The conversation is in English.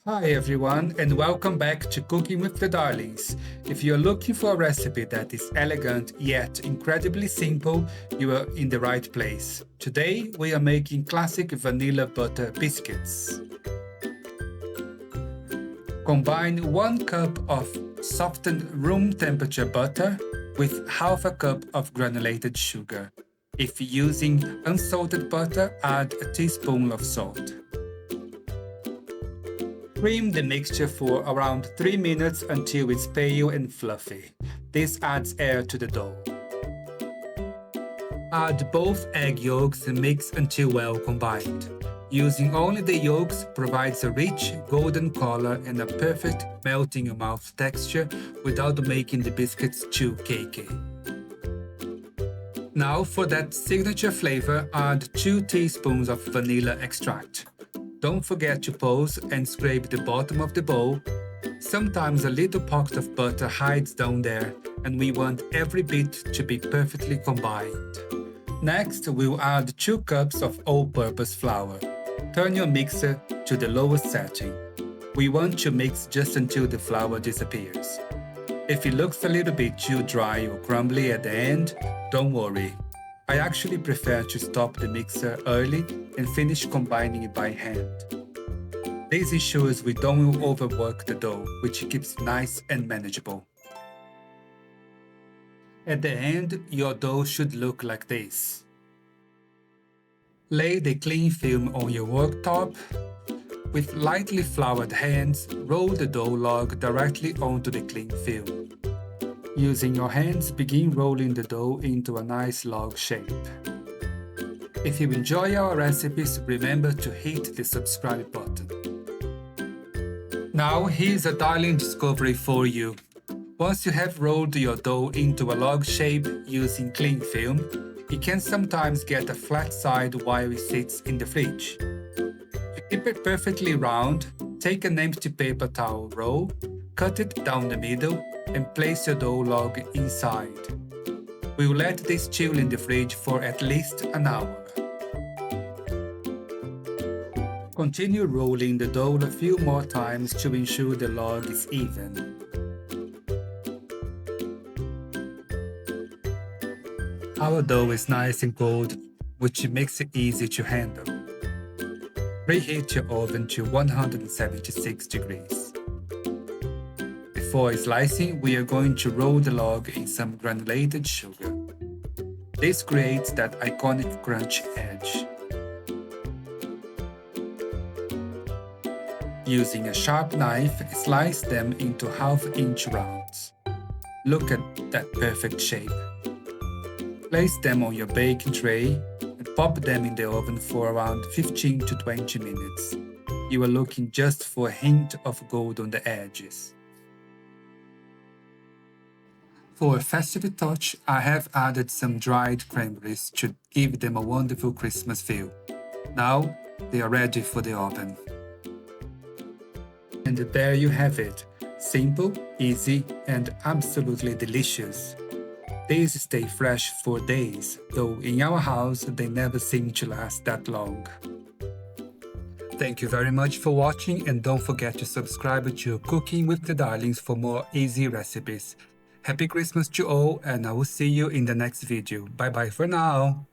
Hi everyone, and welcome back to Cooking with the Darlings. If you're looking for a recipe that is elegant yet incredibly simple, you are in the right place. Today we are making classic vanilla butter biscuits. Combine 1 cup of softened room temperature butter with half a cup of granulated sugar. If using unsalted butter, add a teaspoon of salt. Cream the mixture for around 3 minutes until it's pale and fluffy. This adds air to the dough. Add both egg yolks and mix until well combined. Using only the yolks provides a rich golden color and a perfect melt-in-your-mouth texture without making the biscuits too cakey. Now for that signature flavor, add 2 teaspoons of vanilla extract. Don't forget to pulse and scrape the bottom of the bowl. Sometimes a little pocket of butter hides down there, and we want every bit to be perfectly combined. Next, we'll add 2 cups of all-purpose flour. Turn your mixer to the lowest setting. We want to mix just until the flour disappears. If it looks a little bit too dry or crumbly at the end, don't worry. I actually prefer to stop the mixer early and finish combining it by hand. This ensures we don't overwork the dough, which keeps it nice and manageable. At the end, your dough should look like this. Lay the cling film on your worktop. With lightly floured hands, roll the dough log directly onto the cling film. Using your hands, begin rolling the dough into a nice log shape. If you enjoy our recipes, remember to hit the subscribe button. Now here's a darling discovery for you. Once you have rolled your dough into a log shape using cling film, it can sometimes get a flat side while it sits in the fridge. To keep it perfectly round, take an empty paper towel roll, cut it down the middle, and place your dough log inside. We'll let this chill in the fridge for at least an hour. Continue rolling the dough a few more times to ensure the log is even. Our dough is nice and cold, which makes it easy to handle. Preheat your oven to 176 degrees. Before slicing, we are going to roll the log in some granulated sugar. This creates that iconic crunch edge. Using a sharp knife, slice them into half-inch rounds. Look at that perfect shape. Place them on your baking tray and pop them in the oven for around 15 to 20 minutes. You are looking just for a hint of gold on the edges. For a festive touch, I have added some dried cranberries to give them a wonderful Christmas feel. Now they are ready for the oven. And there you have it. Simple, easy, and absolutely delicious. These stay fresh for days, though in our house they never seem to last that long. Thank you very much for watching, and don't forget to subscribe to Cooking with the Darlings for more easy recipes. Happy Christmas to all, and I will see you in the next video. Bye bye for now!